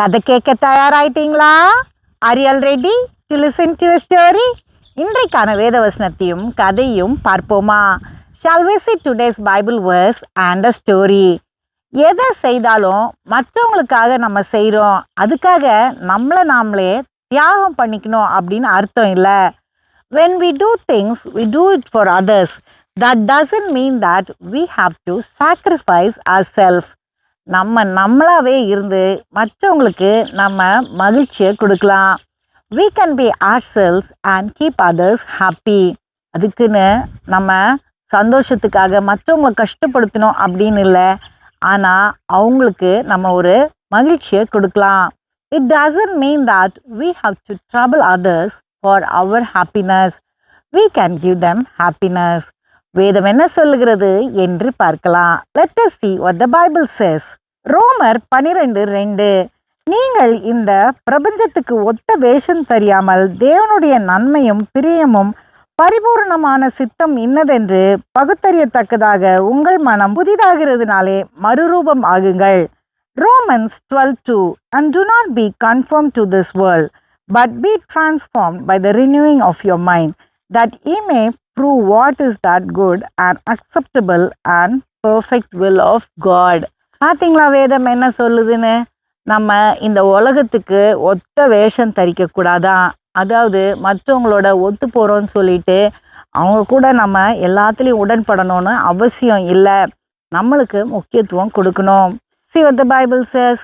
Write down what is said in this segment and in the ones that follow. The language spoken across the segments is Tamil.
கதை கேட்க தயாராயிட்டீங்களா? Are you all ready to listen to a story? இன்றைக்கான வேதவசனத்தையும் கதையும் பார்ப்போமா? Shall we see today's Bible verse and a story? எதை செய்தாலும் மற்றவங்களுக்காக நம்ம செய்கிறோம், அதுக்காக நம்மளை நாமளே தியாகம் பண்ணிக்கணும் அப்படின்னு அர்த்தம் இல்லை. When we do things, we do it for others. That doesn't mean that we have to sacrifice ourselves. நம்மளாவே இருந்து மற்றவங்களுக்கு நம்ம மகிழ்ச்சியை கொடுக்கலாம். We can be ourselves and keep others happy. அதுக்குன்னு நம்ம சந்தோஷத்துக்காக மற்றவங்களை கஷ்டப்படுத்தணும் அப்படின்னு இல்லை, ஆனால் அவங்களுக்கு நம்ம ஒரு மகிழ்ச்சியை கொடுக்கலாம். It doesn't mean that we have to trouble others for our happiness. We can give them happiness. வேதம் என்ன சொல்லுகிறது என்று பார்க்கலாம். Let us see what the Bible says. ரோமர் 12:2. நீங்கள் இந்த பிரபஞ்சத்துக்கு ஒத்த வேஷம் தெரியாமல் தேவனுடைய நன்மையும் பிரியமும் பரிபூர்ணமான சித்தம் இன்னதென்று பகுத்தறியத்தக்கதாக உங்கள் மனம் புதிதாகிறதுனாலே மறுரூபம் ஆகுங்கள். Romans 12:2. And do not be conformed to this world, but be transformed by the renewing of your mind, that ye may prove what is that good and acceptable and perfect will of God. பார்த்தீங்களா வேதம் என்ன சொல்லுதுன்னு? நம்ம இந்த உலகத்துக்கு ஒத்த வேஷம் தரிக்கக்கூடாதான். அதாவது மற்றவங்களோட ஒத்து போகிறோன்னு சொல்லிட்டு அவங்க கூட நம்ம எல்லாத்துலேயும் உடன்படணும்னு அவசியம் இல்லை. நம்மளுக்கு முக்கியத்துவம் கொடுக்கணும். See what the Bible says.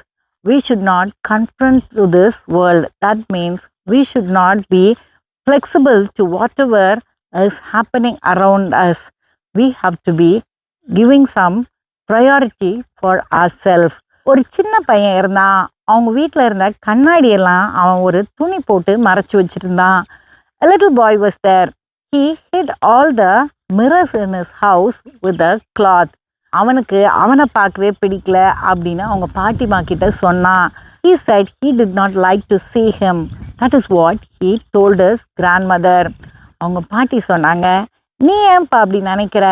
We should not conform to this world. That means we should not be flexible to whatever is happening around us. We have to be giving some priority for ourselves. ஒரு சின்ன பையன் இருந்தான். அவங்க வீட்டில் இருந்த கண்ணாடியெல்லாம் அவன் ஒரு துணி போட்டு மறைச்சி வச்சுருந்தான். A little boy was there. He hid all the mirrors in his house with a cloth. அவனுக்கு அவனை பார்க்கவே பிடிக்கல அப்படின்னு அவங்க பாட்டிமா கிட்ட சொன்னான். He said he did not like to see him. That is what he told his grandmother. அவங்க பாட்டி சொன்னாங்க, நீ ஏன்பா அப்படி நினைக்கிற?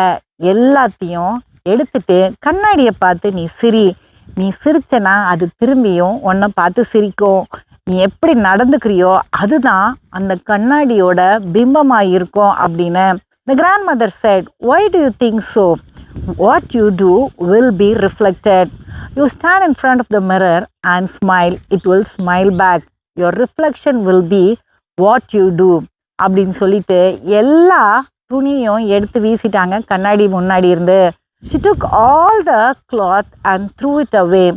எல்லாத்தையும் எடுத்துட்டு கண்ணாடியை பார்த்து நீ சிரி. நீ சிரிச்சனா அது திரும்பியும் உன்னை பார்த்து சிரிக்கும். நீ எப்படி நடந்துக்கிறியோ அதுதான் அந்த கண்ணாடியோட பிம்பமாக இருக்கும் அப்படின்னு. The grandmother said, why do you think so? What you do will be reflected. You stand in front of the mirror and smile, it will smile back. Your reflection will be what you do. அப்படின்னு சொல்லிட்டு எல்லா துணியும் எடுத்து வீசிட்டாங்க கண்ணாடி முன்னாடி இருந்து. She took all the cloth and threw it away.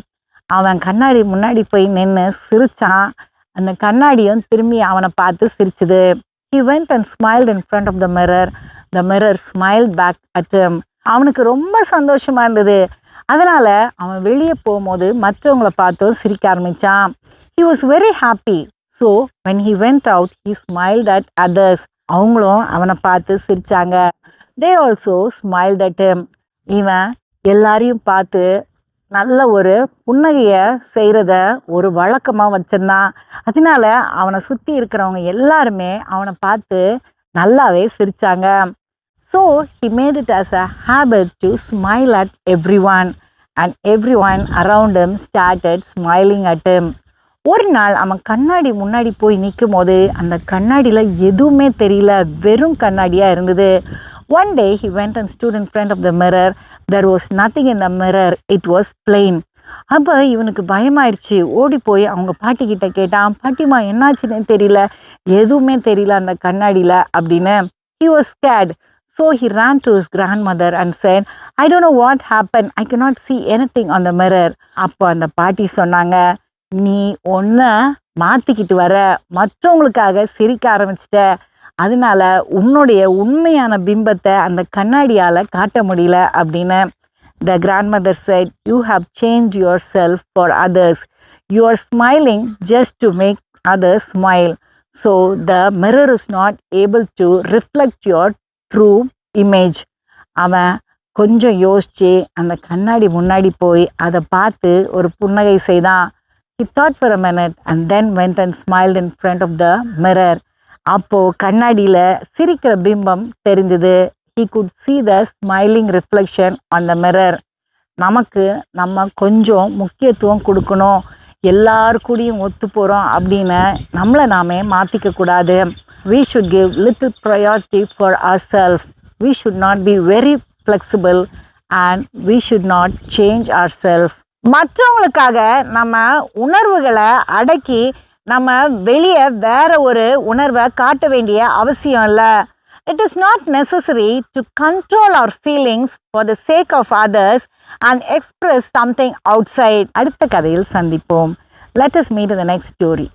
அவன் கண்ணாடி முன்னாடி போய் நின்று சிரிச்சான். அந்த கண்ணாடியும் திரும்பி அவனை பார்த்து சிரிச்சுது. He went and smiled in front of the mirror. The mirror smiled back at him. அவனுக்கு ரொம்ப சந்தோஷமா இருந்தது. அதனால அவன் வெளியே போகும்போது மற்றவங்களை பார்த்தும் சிரிக்க ஆரம்பிச்சான். He was very happy. So when he went out, he smiled at others. அவங்களும் அவனை பார்த்து சிரிச்சாங்க. They also smiled at him. இவன் எல்லாரையும் பார்த்து நல்ல ஒரு புன்னகையை செய்கிறத ஒரு வழக்கமாக வச்சிருந்தான். அதனால அவனை சுற்றி இருக்கிறவங்க எல்லாருமே அவனை பார்த்து நல்லாவே சிரிச்சாங்க. So he made it as a habit to smile at everyone, and everyone around him started smiling at him. ஒரு நாள் அவன் கண்ணாடி முன்னாடி போய் நிற்கும் போது அந்த கண்ணாடியில் எதுவுமே தெரியல, வெறும் கண்ணாடியாக இருந்தது. One day he went and stood in front of the mirror. There was nothing in the mirror. It was plain. அப்போ இவனுக்கு பயமாயிடுச்சு. ஓடி போய் அவங்க பாட்டிக்கிட்ட கேட்டான், பாட்டிமா என்னாச்சுன்னு தெரியல, எதுவுமே தெரியல அந்த கண்ணாடியில் அப்படின்னு. He was scared. So he ran to his grandmother and said, I don't know what happened. I cannot see anything on the mirror. அப்போ அந்த பாட்டி சொன்னாங்க, நீ ஒன்றை மாற்றிக்கிட்டு வர, மற்றவங்களுக்காக சிரிக்க ஆரம்பிச்சிட்ட, அதனால உன்னுடைய உண்மையான பிம்பத்தை அந்த கண்ணாடியால் காட்ட முடியல அப்படின்னு. The grandmother said, you have changed yourself for others. You are smiling just to make others smile. So the mirror is not able to reflect your true image. அவன் கொஞ்சம் யோசிச்சு அந்த கண்ணாடி முன்னாடி போய் அதை பார்த்து ஒரு புன்னகை செய்தான். He thought for a minute and then went and smiled in front of the mirror. அப்போது கண்ணாடியில் சிரிக்கிற பிம்பம் தெரிஞ்சது. He could see the smiling reflection on the mirror. நமக்கு நம்ம கொஞ்சம் முக்கியத்துவம் கொடுக்கணும். எல்லாரு கூடயும் ஒத்து போகிறோம் அப்படின்னு நம்மளை நாமே மாற்றிக்கக்கூடாது. We should give little priority for ourselves. We should not be very flexible and we should not change ourselves. மற்றவங்களுக்காக நம்ம உணர்வுகளை அடக்கி நம்ம வெளியே வேற ஒரு உணர்வை காட்ட வேண்டிய அவசியம் இல்லை. It is not necessary to control our feelings for the sake of others and express something outside. அடுத்த கதையில் சந்திப்போம். Let us meet in the next story.